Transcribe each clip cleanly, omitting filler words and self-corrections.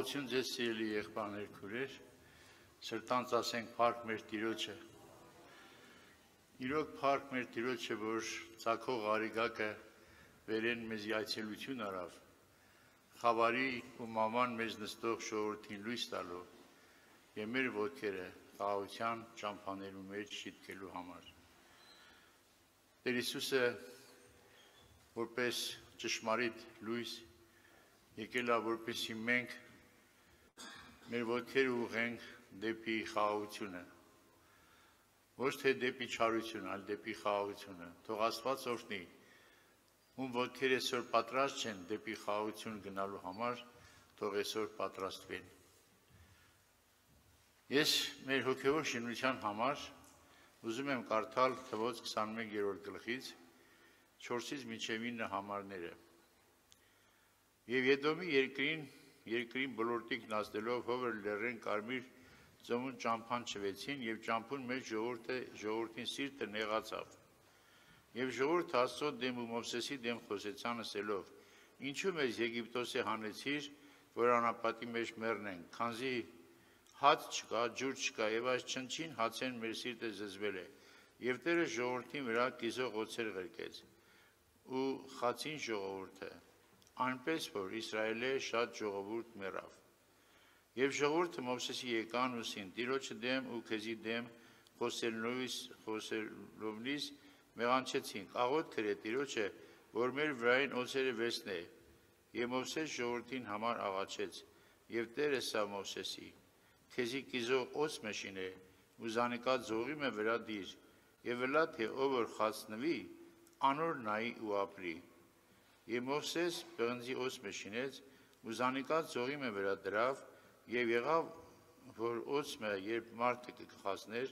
Խաղաղություն ձեզ սիրելի եղբայրներ, քույրեր, սրտանց ասենք փառք մեր Տիրոջը։ Իրոք փառք մեր Տիրոջը, որ ցակող արիգակը վերեն մեզ այցելություն արավ, խավարի ու մաման մեզ նստող ժողովրդին լույս տալու եւ մեր ոտքերը խաղաղության ճամփաներու մեջ շիտկելու համար։ Տեր Հիսուսը որպես ճշմարիտ լույս եկել է, որպեսզի մենք մեր ոտքերը ուղղենք դեպի խաղաղությունը, ոչ թե դեպի չարությունը, այլ դեպի խաղաղությունը։ Թող Աստված օրհնի, ում ոտքերը այսօր պատրաստ չեն դեպի խաղաղություն գնալու համար, թող այսօր պատրաստվեն։ Ես մեր հոգևոր շինության համար ուզում եմ կարդալ Թվոց 21-րդ գլխից 4-ից մինչև 9 համարները։ Եվ Եդոմի երկրին բոլորտիկն ազդելով հովր լեռեն կարմիր ծոմուն ճամփան չվեցին եւ ճամփուն մեջ ժողովրդին սիրտը նեղացավ։ Եվ ժողովուրդը Աստծո դեմ ու Մովսեսի դեմ խոսեցան ասելով. Ինչու մեզ Եգիպտոսի հանեցիր, որ անապատի մեջ մեռնենք, քանզի հաց չկա, ջուր չկա, եւ այս չնչին հացեն մեր սիրտը զզվել է։ Եվ Տերը ժողովրդին վրա կիզող օձեր ղրկեց ու խացին ժողովուրդը, այնպես որ Իսրայելի շատ ժողովուրդ մեռավ։ Եվ ժողովուրդը Մովսեսի եկան ուսին Տիրոջը դեմ ու քեզի դեմ խոսելովնից մեղանչեցին, աղոթ քրե Տիրոջը, որ մեր վրային օձերը վերցնե։ Եվ Մովսես ժողովրդին համար աղաչեց, եւ Տերը սա Մովսեսի քեզի կիզող օձ մեշին է, ու զանիկա ձողի մը վրա դիր, եւ վլա թե ով որ խացնվի, անոր նայի ու ապրի։ Եվ Մովսես պղնձի օձ մեշինեց, ու զանիկա ձողի մը վրա դրավ, եւ եղավ, որ օձը երբ մարդը կխացներ,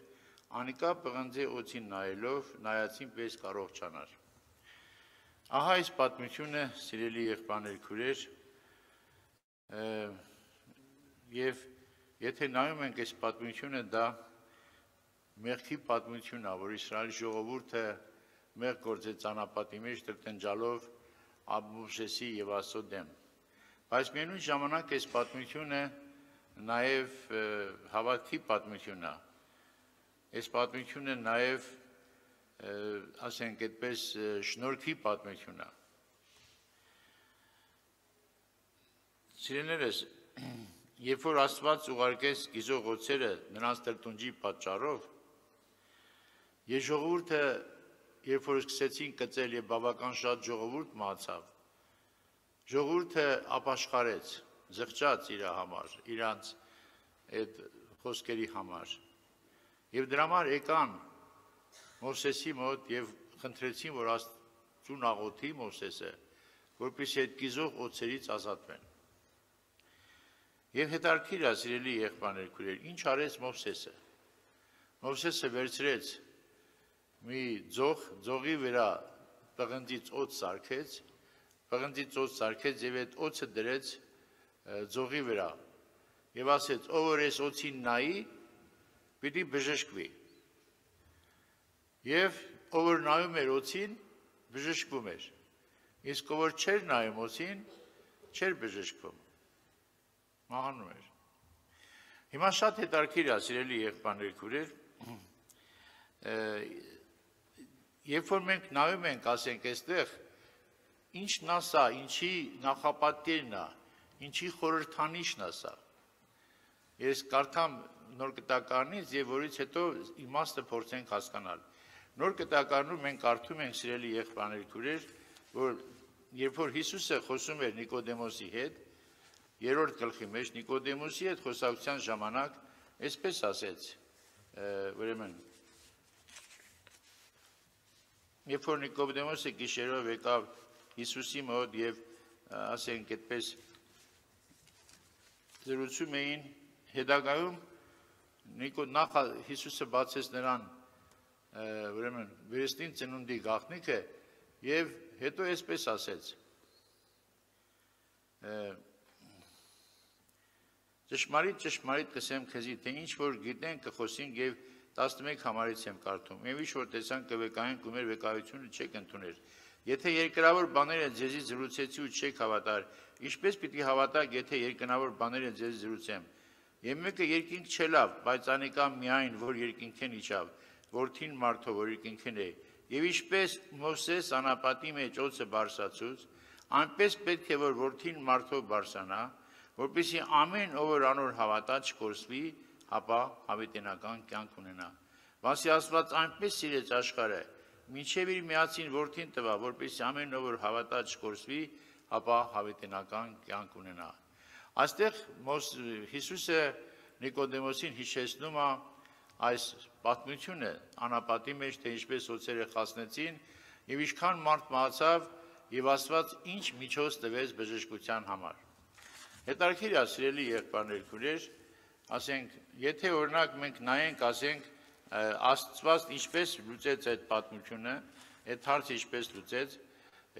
անիկա պղնձի օձին նայելով, նայածին պես կարողանար։ Ահա այս պատմությունը, սիրելի եղբայրներ, քույրեր, եւ եթե նայում ենք այս պատմությունը, դա մեղքի պատմությունն է, որ Իսրայելի ժողովուրդը մեղ գործեց անապատի մեջ տրտնջալով Մովսեսի եւ Աստծո դեմ։ Բայց միևնույն ժամանակ այս պատմությունը նաեւ հավատքի պատմությունն է։ Այս պատմությունը նաեւ ասենք այդպես շնորհքի պատմությունն է։ Սիրելիներս, երբ որ Աստված ուղարկեց կիզող օձերը նրանց տրտունջի պատճառով, եւ ժողովուրդը երբ որ սկսեցին կծել եւ բավական շատ ժողովուրդ մահացավ, ժողովուրդը ապաշխարեց, զղջաց իր համար, իրանց այդ խոսքերի համար։ Եվ դրա համար եկան Մովսեսի մոտ եւ խնդրեցին, որ Աստծուն աղոթի Մովսեսը, որպեսզի այդ կիզող օձերից ազատվեն։ Եվ հետարքիր է, սիրելի եղբայրներ, քույրեր, ինչ արեց Մովսեսը։ Մովսեսը վերցրեց մի ձողի վրա պղնձից օձ սարքեց եւ այդ օձը դրեց ձողի վրա եւ ասեց. ով որ այս օձին նայի, պիտի բժշկվի։ Եվ ով որ նայում էր օձին, բժշկվում էր։ Իսկ ով որ չէր նայում օձին, չէր բժշկվում։ Մահանում էր։ Հիմա շատ հետարքիր է, սիրելի եղբայրներ, քույրեր, երբ որ մենք նայում ենք, ասենք այստեղ, ինչն է սա, ինչի նախապատկերն է, ինչի խորհրդանիշն է սա։ Ես կարդամ Նոր Կտակարանից եւ որից հետո իմաստը փորձենք հասկանալ։ Նոր Կտակարանում մենք կարդում ենք, սիրելի եղբայրներ, քույրեր, որ երբ որ Հիսուսը խոսում էր Նիկոդեմոսի հետ, 3-րդ գլխի մեջ Նիկոդեմոսի հետ խոսակցության ժամանակ այսպես ասեց, ուրեմն երբ որ Նիկոդեմոսը գիշերով եկավ Հիսուսի մոտ եւ ասենք այդպես զրուցում էին, հետագայում նախ Հիսուսը բացեց նրան ուրեմն վերստին ծնունդի գաղտնիքը եւ հետո այսպես ասեց. Ճշմարիտ կսեմ քեզի, թե ինչ որ գիտենք կխոսենք եւ 11 համարից եմ կարդում։ Եվ ինչ որ տեսանք կվեկայենք ու մեր վկայությունը չեք ընդունել, Եթե երկրավոր բաները ձեզի զրուցեցի ու չեք հավատար, ինչպես պիտի հավատաք, եթե երկնավոր բաները ձեզ զրուցեմ։ Եվ մեկը երկինք չելավ, բայց անիկա միայն, որ երկինքեն իջավ, որդին մարդով, որ երկինքեն է։ Եվ ինչպես Մովսես անապատի մեջ օձը բարձրացուց, այնպես պետք է, որ որդին մարդով բարձրանա, որպեսզի ամեն ով որ անոր հավատա չկորսվի, ապա հավիտենական կյանք ունենա։ Վասի Աստված այնպես սիրեց աշխարհը, մինչև իր միածին որդին տվա, որպեսզի ամեն ով որ հավատա չկորսվի, ապա հավիտենական կյանք ունենա։ Այստեղ Հիսուսը Նիկոդեմոսին հիշեցնում է այս պատմությունը անապատի մեջ, թե ինչպես օձերը խասնեցին եւ ինչքան մարդ մահացավ եւ Աստված ինչ միջոց տվեց բժշկության համար։ Հետարքիր է, սիրելի եղբայրներ, քույրեր, ասենք, եթե օրինակ մենք նայենք, ասենք, Աստված ինչպես լուծեց այդ պատմությունը, այդ հարցը ինչպես լուծեց,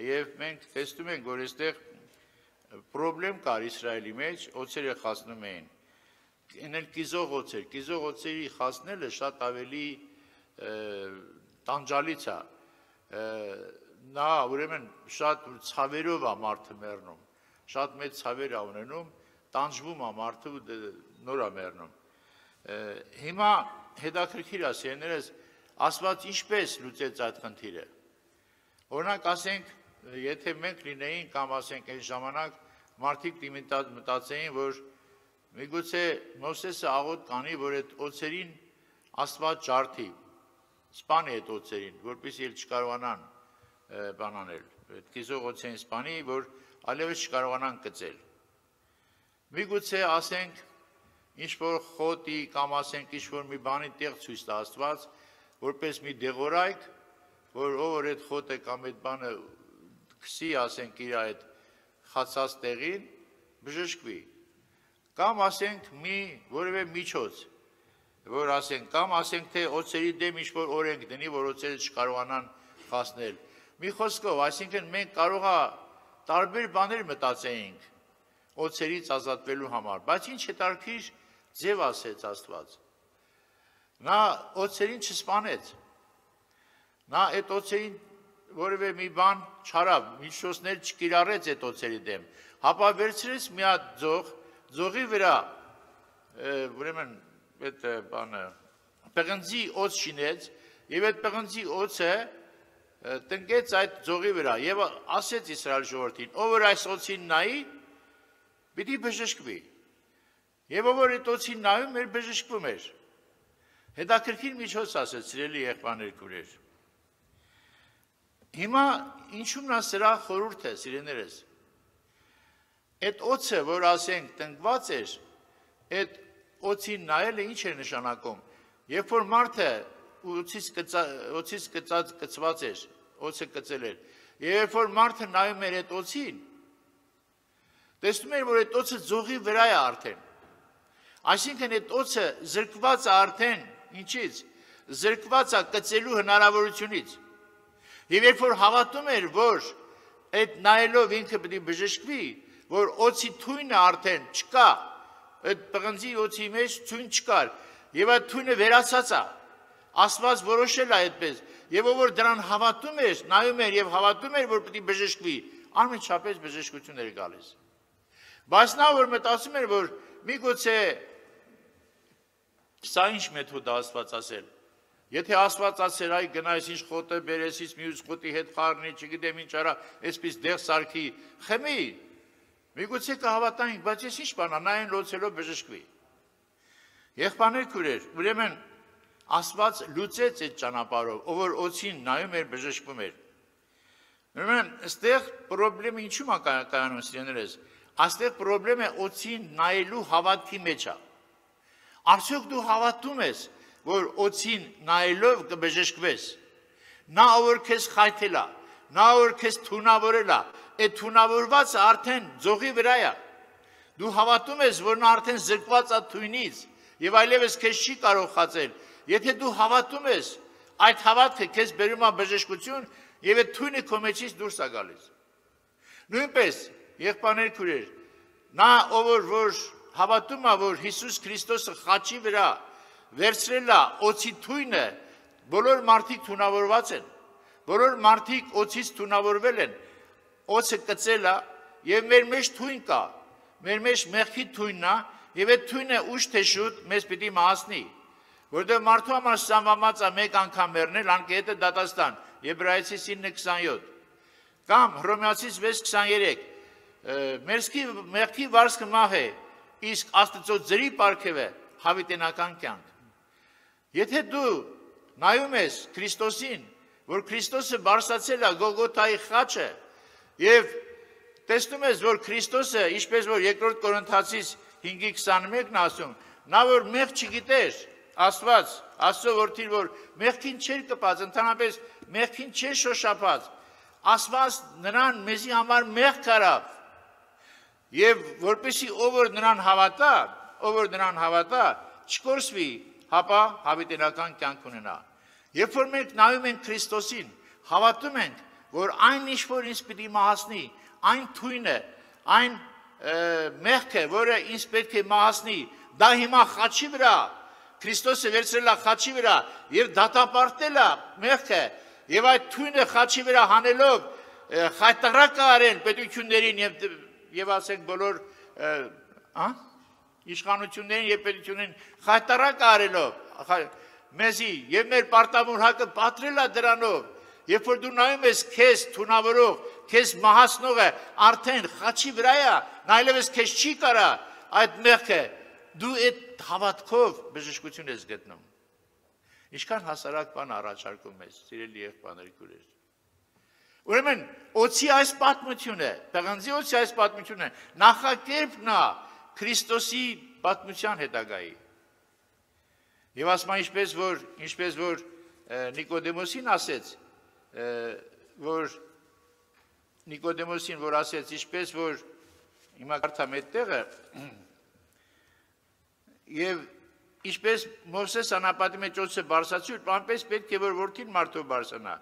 եւ մենք տեսնում ենք, որ այստեղ պրոբլեմ կար Իսրայելի մեջ, օձերը խասնում էին։ Ենել կիզող օձերի խասնելը շատ ավելի տանջալից է։ Նա ուրեմն շատ ցավերով է մարդը մեռնում, շատ մեծ ցավեր է ունենում, տանջվում է մարդը ու նոր է մեռնում։ Հիմա հետաքրքիր է, սիրելիներս, Աստված ինչպես լուծեց այդ խնդիրը։ Օրինակ ասենք, եթե մենք լինեին կամ ասենք այն ժամանակ մարդիկ մտածեին, որ միգուցե Մովսեսը աղոտ կանի, որ այդ օձերին Աստված ջարդի, սպանի այդ օձերին, որպեսզի էլ չկարողանան բան անել, այդ կիզող օձերին սպանի, որ այլևս չկարողանան կծել։ Միգուցե ասենք ինչ-որ խոտի կամ ասենք ինչ-որ մի բանի տեղ ցույց տա Աստված, որպես մի դեղորայք, որ ով որ այդ խոտը կամ այդ բանը քսի, ասենք իր այդ խացած տեղին, բժշկվի։ Կամ ասենք մի որևէ միջոց, որ ասենք, կամ ասենք թե օձերի դեմ ինչ-որ օրենք դնի, որ օձերը չկարողանան խասնել։ Մի խոսքով, այսինքն մենք կարող է տարբեր բաներ մտածեինք օձերից ազատվելու համար, բայց ինչ հետարքիր ձև ասեց Աստված։ Նա օձերին չսպանեց։ Նա այդ օձերին որևէ մի բան չարավ, միջոցներ չկիրառեց այդ օձերի դեմ, հապա վերցրեց մի հատ ձող, ձողի վրա ուրեմն այդ բանը պղնձի օձ շինեց եւ այդ պղնձի օձը տնկեց այդ ձողի վրա եւ ասեց Իսրայել ժողովրդին, ով որ այս օձին նայի, պիտի բժշկվի։ Եվ ով որ այդ օձին նայում էր, բժշկվում էր։ Հետաքրքիր միջոց ասեց, սիրելի եղբայրներ, քույրեր։ Հիմա ինչու՞մն է սրա խորհուրդը, սիրելիներս։ Այդ օձը, որ ասենք տնկված էր, այդ օձին նայելը ինչ է նշանակում։ Երբ որ մարդը օձից կծված էր, օձը կծել էր, եւ երբ որ մարդը նայում էր այդ օձին, տեսնում էր, որ այդ օձը ձողի վրա է արդեն։ Այսինքն այդ օձը զրկված է արդեն ինչից։ Զրկված է կծելու հնարավորությունից։ Եվ երբ որ հավատում էր, որ այդ նայելով ինքը պետք է բժշկվի, որ օձի թույնը արդեն չկա, այդ պղնձի օձի մեջ թույն չկար, եւ այդ թույնը վերացած է։ Աստված որոշել է այդպես, եւ ով որ դրան հավատում էր, նայում էր եւ հավատում էր, որ պետք է բժշկվի, անմիջապես բժշկություն էր գալիս։ Բայց նա որ մտածում էր, որ միգուցե սա ինչ մեթոդ է Աստված ասել։ Եթե Աստված ասեր, այ գնայս ինչ խոտը բերեսից մյուս խոտի հետ խառնի, չգիտեմ ինչ արա, այսպես դեղ սարքի, խմի։ Միգուցե կհավատայինք, բայց ես ինչ բան, նայեն լոցելով բժշկվի։ Եղբայրներ, քույրեր, ուրեմն Աստված լուծեց այդ ճանապարհով, ով որ օձին նայում էր, բժշկվում էր։ Ուրեմն այստեղ խնդրեմը ինչու՞ է կայանում, սիրելիներս։ Այստեղ խնդրեմը օձին նայելու հավատքի մեջ է։ Արդյոք դու հավատում ես, որ օձին նայելով կբժշկվես։ Նա ով որ քեզ խայթել է, նա ով որ քեզ թունավորել է, այդ թունավորվածը արդեն ձողի վրա է։ Դու հավատում ես, որ նա արդեն զրկված է թույնից եւ այլևս քեզ չի կարող խածել։ Եթե դու հավատում ես, այդ հավատքը քեզ բերում է բժշկություն եւ այդ թույնը քո մեջից դուրս է գալիս։ Նույնպես, եղբայրներ, քույրեր, նա ով որ հավատում է, որ Հիսուս Քրիստոսը խաչի վրա վերցրել է օձի թույնը, բոլոր մարդիկ թունավորված են, բոլոր մարդիկ օծից թունավորվել են, օծը կծել է, եւ մեր մեջ թույն կա, մեր մեջ մեղքի թույնն է, եւ այդ թույնը ուշ թե շուտ մեզ պիտի մահացնի, որտեղ մարդու համար սանվամած է մեկ անգամ մեռնել, անկետը դատաստան, Եբրայեցիս 9:27, կամ Հռոմեացիս 6:23, մեղքի վարձքը մահ է, իսկ Աստծո ձրի պարգև է հավիտենական կյանք։ Եթե դու նայում ես Քրիստոսին, որ Քրիստոսը բարձրացել է Գողգոթայի խաչը եւ տեսնում ես, որ Քրիստոսը, ինչպես որ 2 Կորինթացիս 5:21-ն ասում, նա որ մեղք չգիտեր, Աստված, Աստծո որդին, որ մեղքին չէր կպած, ընդհանրապես մեղքին չէր շոշափած, Աստված նրան մեզի համար մեղք արավ, եւ որպեսզի ով որ նրան հավատա, չկորսվի, հապա հավիտենական կյանք ունենա։ Երբ որ մենք նայում ենք Քրիստոսին, հավատում ենք, որ այն ինչ որ ինձ պիտի մահացնի, այն թույնը, այն մեղքը, որը ինձ պետք է մահացնի, դա հիմա խաչի վրա, Քրիստոսը վերցրել է խաչի վրա եւ դատապարտել է մեղքը, եւ այդ թույնը խաչի վրա հանելով խայտարակ արեն պետություններին եւ ասենք բոլոր իշխանություններին եւ պետություններին խայտարակ արելով մեզի եւ մեր պարտավոր հակը պատրել է դրանով, երբ որ դու նայում ես քեզ թունավորող, քեզ մահացնողը արդեն խաչի վրա է, նա այլևս քեզ չի կարա այդ մեղքը, դու այդ հավատքով բժշկություն ես գտնում։ Ինչքան հասարակ բան առաջարկում ես, սիրելի եղբայրներ, քույրեր։ Ուրեմն, օծի այս պատմությունը, տղանձի օծի այս պատմությունը նախակերպն է Քրիստոսի պատմության հետագայի։ Եվ ասма ինչպես որ Նիկոդեմոսին ասեց, ինչպես որ հիմա կարդամ այդ տեղը, եւ ինչպես Մովսես անապատի մեջ օծը բարձրացրել, այնպես պետք է որ որդին մարդով բարձրանա,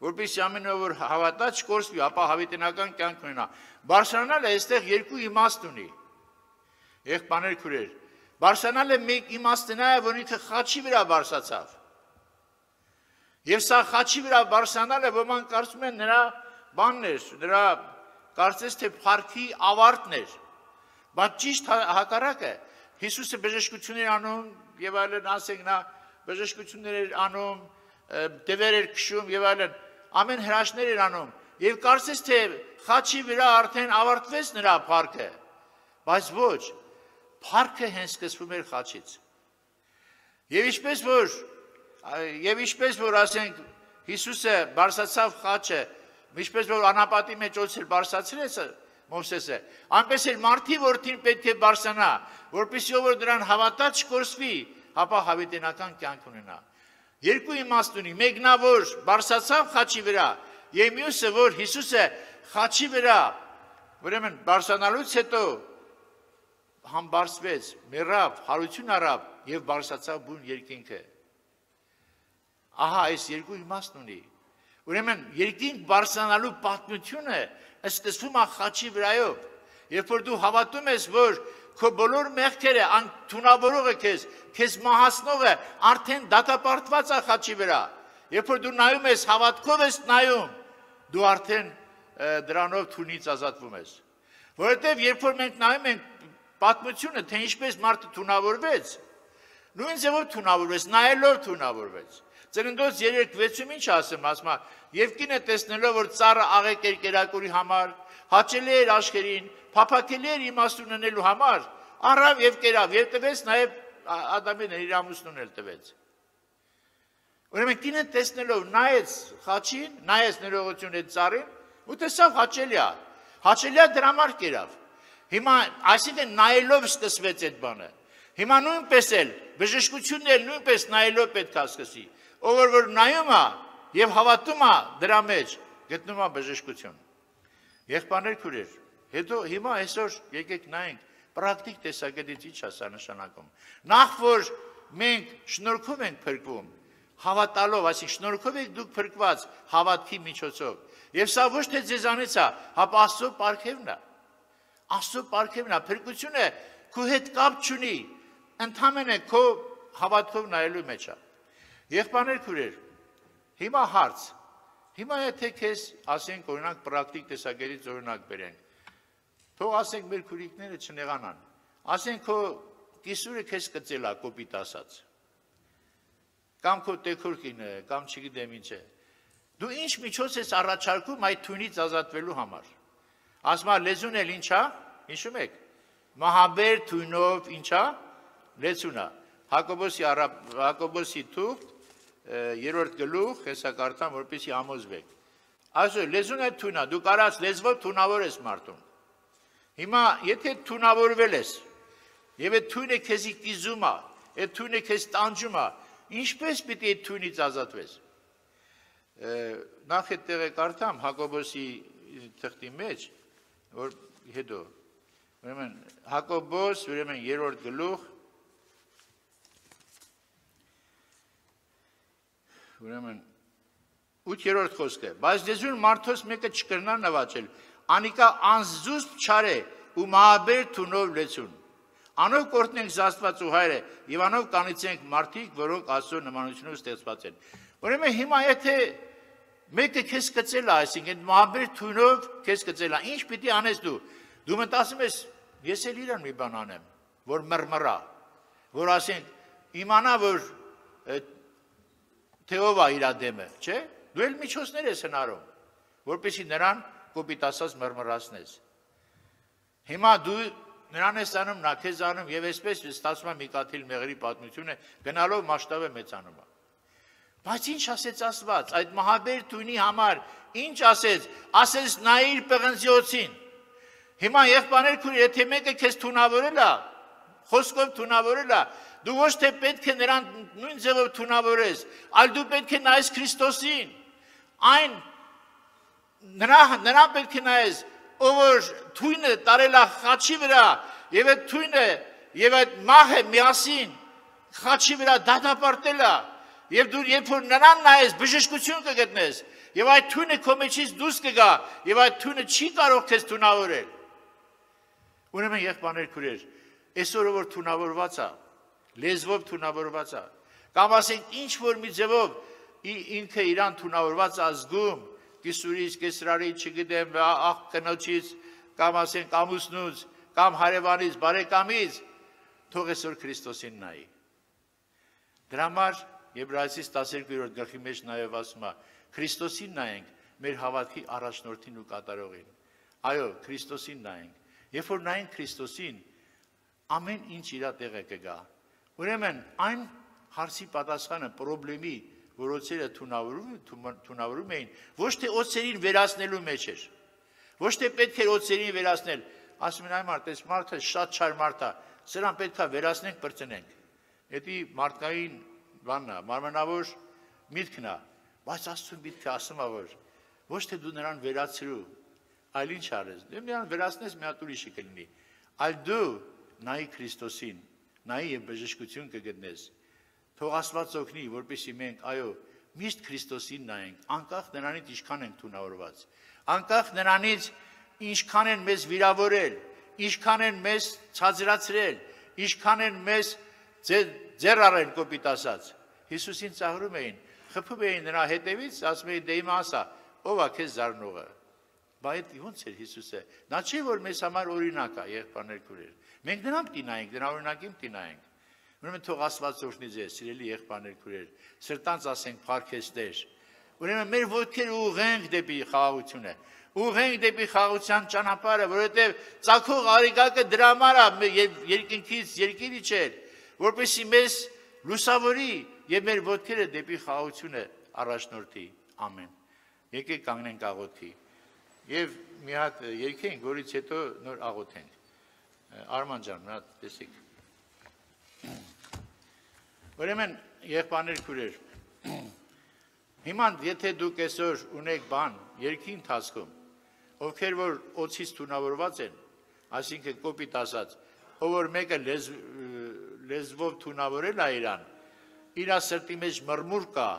որպեսզի ամեն ով որ հավատա չկորսվի, ապա հավիտենական կյանք ունենա։ Բարձրանալը այստեղ երկու իմաստ ունի։ Եղբայրներ, քույրեր, բարձրանալը մեկ իմաստն է, որ ինքը խաչի վրա բարձրացավ։ Եվ սա խաչի վրա բարձրանալը ոմանք կարծում են նրա բանն էր, նրա կարծես թե փառքի ավարտն էր, բայց ճիշտ հակառակը Հիսուսը բժշկություններ անում եւ այլն, ասենք նա բժշկություններ էր անում, դևեր էր քշում եւ այլն, ամեն հրաշքներ էր անում եւ կարծես թե խաչի վրա արդեն ավարտվեց նրա փառքը, բայց ոչ, փառքը հենց սկսվում էր խաչից։ Եվ ինչպես որ ասենք Հիսուսը բարձրացավ խաչը, ինչպես որ անապատի մեջ օծել բարձրացրեց Մովսեսը, այնպես էլ մարդի որդին պետք է բարձրանա, որպեսզի ով որ դրան հավատա չկորսվի, ապա հավիտենական կյանք ունենա։ Երկու իմաստ ունի, մեկն է որ բարձրացավ խաչի վրա, եւ մյուսը որ Հիսուսը խաչի վրա, ուրեմն բարձրանալուց հետո համբարձվեց, մեռավ, հարություն առավ եւ բարձրացավ բուն երկինքը։ Ահա այս երկու իմաստն ունի։ Ուրեմն երկինք բարձրանալու պատմությունը սկսվում է խաչի վրայով, երբ որ դու հավատում ես, որ քո բոլոր մեղքերը անթունավորողը քեզ մահացնողը արդեն դատապարտված է խաչի վրա, երբ որ դու նայում ես, հավատքով ես նայում, դու արդեն դրանով թունից ազատվում ես։ Որովհետև երբ որ մենք նայում ենք պատմությունը, թե ինչպես մարդը թունավորվեց, նույն ձևով թունավորվեց, նայելով թունավորվեց։ Ծննդոց 3:6-ում ինչ ասեմ, ասում է, եւ կինը տեսնելով, որ ծառը աղեկ էր կերակուրի համար, հաճելի էր աշխերին, փափակելի էր իմաստ ունենելու համար, առավ եւ կերավ, եւ տվեց նաեւ Ադամին իր ամուսնուն էլ տվեց։ Ուրեմն կինը տեսնելով նայեց խաչին, նայեց ներողություն այդ ծառին, ու տեսավ հաճելի է։ Հաճելի է դրա համար կերավ։ Հիմա այսինքն նայելով սկսվեց այդ բանը։ Հիմա նույնպես էլ բժշկությունն էլ նույնպես նայելով պետք է սկսի։ Ով որ նայում է եւ հավատում է դրա մեջ, գտնում է բժշկություն։ Եղբայրներ, քույրեր, հետո հիմա այսօր եկեք նայենք պրակտիկ տեսակետից ինչ է սա նշանակում։ Նախ որ մենք շնորհքով ենք փրկվում, հավատալով, այսինքն շնորհքով եք դուք փրկված հավատքի միջոցով։ Եվ սա ոչ թե ձեզանից է, հապա Աստծո պարգևն է։ Աստծո պարգևն է, փրկությունը քո հետ կապ չունի, ընդհանրապես քո հավատքով նայելու մեջ է։ Եղբայրներ, քույրեր, հիմա հարց, Հիմա եթե քեզ ասենք օրինակ պրակտիկ տեսակետից օրինակ բերենք, թող ասենք մեր քուրիկները չնեղանան, ասենք քո կիսուրը քեզ կծել է կոպիտ ասած, կամ քո տեքոր կինը, կամ չգիտեմ ինչ է, դու ինչ միջոց ես առաջարկում այդ թույնից ազատվելու համար, ասում է լեզուն էլ ինչ է, հիշում եք, մահաբեր թույնով ինչ է, լեզուն է, Հակոբոսի թուղթ, 3-րդ գլուխ, հեսա կարդամ, որպեսզի համոզվեք։ Այսօր լեզուն է թույն է, դու կարած լեզվով թունավոր ես մարդուն։ Հիմա եթե թունավորվել ես, եւ այդ թույնը քեզի կիզում է, այդ թույնը քեզ տանջում է, ինչպես պիտի այդ թույնից ազատվես։ Նախ այդ տեղը կարդամ Հակոբոսի թղթի մեջ, որ հետո ուրեմն Հակոբոս, ուրեմն 3-րդ գլուխ, ուրեմն 8-րդ խոսքը, բայց լեզուն մարդոս մեկը չկրնա նվաճել, անիկա անզուսպ չար է ու մահաբեր թունով լեցուն։ Անով կորտնենք Աստված ու Հայրը եւ անով կանիցենք մարդիկ, որոնք Աստծո նմանությունով ստեղծված են։ Ուրեմն հիմա եթե մեկը քեզ կծել է, այսինքն մահաբեր թունով քեզ կծել է, ինչ պիտի անես դու։ Դու մտածում ես, ես էլ իրան մի բան անեմ, որ մռմռա, որ ասենք իմանա, որ թե ով է իր դեմը, չէ՞։ Դու էլ միջոցներ ես հնարում, որպեսզի նրան կոպիտ ասած մռմռացնես։ Հիմա դու նրան ես անում, նա քեզ անում եւ այսպես ստացվում է Միկաթիլ Մեղրի պատմությունը գնալով մասշտաբը մեծանում է։ Բայց ինչ ասեց Աստված այդ մահաբեր թույնի համար, ինչ ասեց, ասեց նայիր պղնձիոցին։ Հիմա եղբայրներ քույր, եթե մեկը քեզ թունավորել է, խոսքով թունավորել է, դու ոչ թե պետք է նրան նույն ձևով թունավորես, այլ դու պետք է նայես Քրիստոսին, այն նրան պետք է նայես, ով որ թույնը տարել է խաչի վրա, եւ այդ թույնը եւ այդ մահը միասին խաչի վրա դատապարտել է, եւ դու երբ որ նրան նայես, բժշկություն կգտնես, եւ այդ թույնը քո մեջից դուրս կգա, եւ այդ թույնը չի կարող քեզ թունավորել։ Ուրեմն եղբայրներ քույրեր, այսօր որ թունավորված է, լեզվով թունավորված է, կամ ասենք ինչ որ մի ձևով ինքը իրան թունավորված ազգում, կիսուրից, կեսրարից, չգիտեմ, աղ կնոջից, կամ ասենք ամուսնուց, կամ հարևանից, բարեկամից, թող այսօր Քրիստոսին նայի։ Դրա համար Եբրայեցիս 12-րդ գլխի մեջ նաև ասում է, Քրիստոսին նայենք, մեր հավատքի առաջնորդին ու կատարողին։ Այո, Քրիստոսին նայենք։ Երբ որ նայենք Քրիստոսին, ամեն ինչ իր տեղը կգա։ Ուրեմն այն հարցի պատասխանը պրոբլեմի, որ օծերը թունավորում էին, ոչ թե օծերին վերացնելու մեջ էր, ոչ թե պետք էր օծերին վերացնել, ասում են այ մարդ, այս մարդը շատ չար մարդ է, սրան պետք է վերացնենք, բրծնենք։ Դա մարդկային բանն է, մարմնավոր միտքն է, բայց Աստծո միտքը ասում է, որ ոչ թե դու նրան վերացրու, այլ ինչ արես, դու նրան վերացնես մի հատ ուրիշը կլինի, այլ դու նայի Քրիստոսին, նայի եւ բժշկություն կգտնես։ Թող Աստված օգնի, որպեսզի մենք այո, միշտ Քրիստոսին նայենք, անկախ նրանից ինչքան ենք թունավորված, անկախ նրանից ինչքան են մեզ վիրավորել, ինչքան են մեզ ցածրացրել, ինչքան են մեզ ձեռ առել կոպիտ ասած։ Հիսուսին ծաղրում էին, խփում էին նրա հետևից, ասում էին դե հիմա ասա, ով է քեզ զարնողը։ Բայց ո՞նց էր Հիսուսը։ Նա չի որ մեզ համար օրինակ է, եղբայրներ քույրեր։ Մենք նրան պիտի նայենք, նրա օրինակին պիտի նայենք։ Ուրեմն թող Աստված օրհնի ձեզ, սիրելի եղբայրներ քույրեր, սրտանց ասենք փառքեստեր։ Ուրեմն մեր ոտքերը ուղենք դեպի խաղաղությունը, ուղենք դեպի խաղաղության ճանապարհը, որովհետև ծագող արիգակը դրա համար է երկինքից երկիր իջել, որպեսզի մեզ լուսավորի եւ մեր ոտքերը դեպի խաղաղությունը առաջնորդի։ Ամեն։ Եկեք կանգնենք աղոթի։ Եվ մի հատ երգենք, որից հետո նոր աղոթենք։ Արման ջան, նա տեսեք։ Ուրեմն եղբայրներ քույրեր, հիմա եթե դուք այսօր ունեք բան երգի ընթացքում, ովքեր որ օծից թունավորված են, այսինքն կոպիտ ասած, ով որ մեկը լեզվով թունավորել է իրան, իր սրտի մեջ մռմուր կա,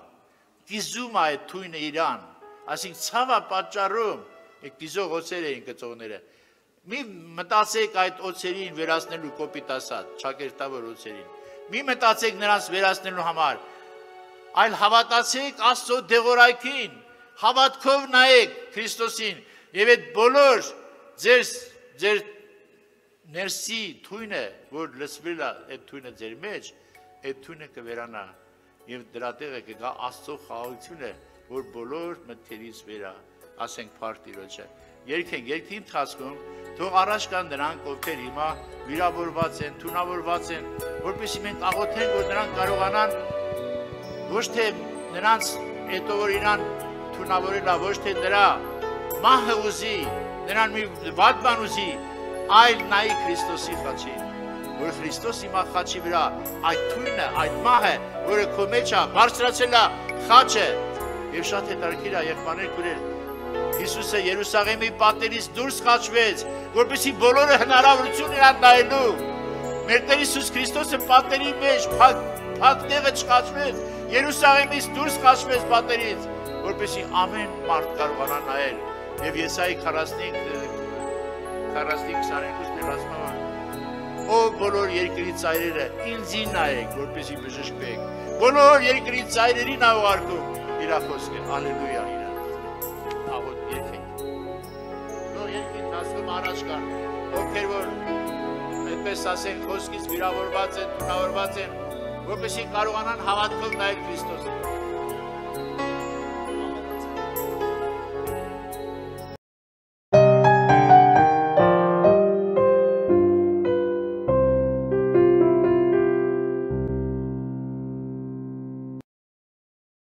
կիզում է այդ թույնը իրան, այսինքն ցավը պատճառում, կիզող օծեր էին գծողները։ Մի մտածեք այդ օծերին վերացնելու կոպիտ ասած, ճակերտավոր օծերին։ Մի մտածեք նրանց վերացնելու համար, այլ հավատացեք Աստծո դեղորայքին, հավատքով նայեք Քրիստոսին եւ այդ բոլոր ձեր ներսի թույնը, որ լսվել է այդ թույնը ձեր մեջ, այդ թույնը կվերանա եւ դրա տեղը կգա Աստծո խաղաղությունը, որ բոլոր մտքերից վերա, ասենք փառք Տիրոջը։ Երկի ընթացքում թող առաջ կան նրանք, ովքեր հիմա վիրավորված են, թունավորված են, որպեսզի մենք աղոթենք, որ նրանք կարողանան ոչ թե նրանց հետո որ իրան թունավորելա, ոչ թե նրա մահը ուզի, նրան մի վատ բան ուզի, այլ նայի Քրիստոսի խաչին, որ Քրիստոս հիմա խաչի վրա այդ թույնը, այդ մահը, որը քո մեջ է, բարձրացել է խաչը, եւ շատ հետաքրքիր է եղբայրներ քուրեր, Հիսուսը Երուսաղեմի պատերից դուրս խաչվեց, որպեսզի բոլորը հնարավորություն իրան նայելու։ Մեր Տեր Հիսուս Քրիստոսը պատերի մեջ փակ տեղը չխաչվեց, Երուսաղեմից դուրս խաչվեց պատերից, որպեսզի ամեն մարդ կարողանա նայել։ Եվ Եսայի 45:22-ն ասում է. Ով բոլոր երկրի ծայրերը ինձին նայեք, որպեսզի բժշկվեք։ Բոլոր երկրի ծայրերին աղոթում իր խոսքը։ Ալելույա իր։ Աղոթ երկենք։ Նոր երկի ընթացքում առաջ կան, ովքեր որ այդպես ասենք խոսքից վիրավորված են, թունավորված են, որպեսզի կարողանան հավատքով նայել Քրիստոսին։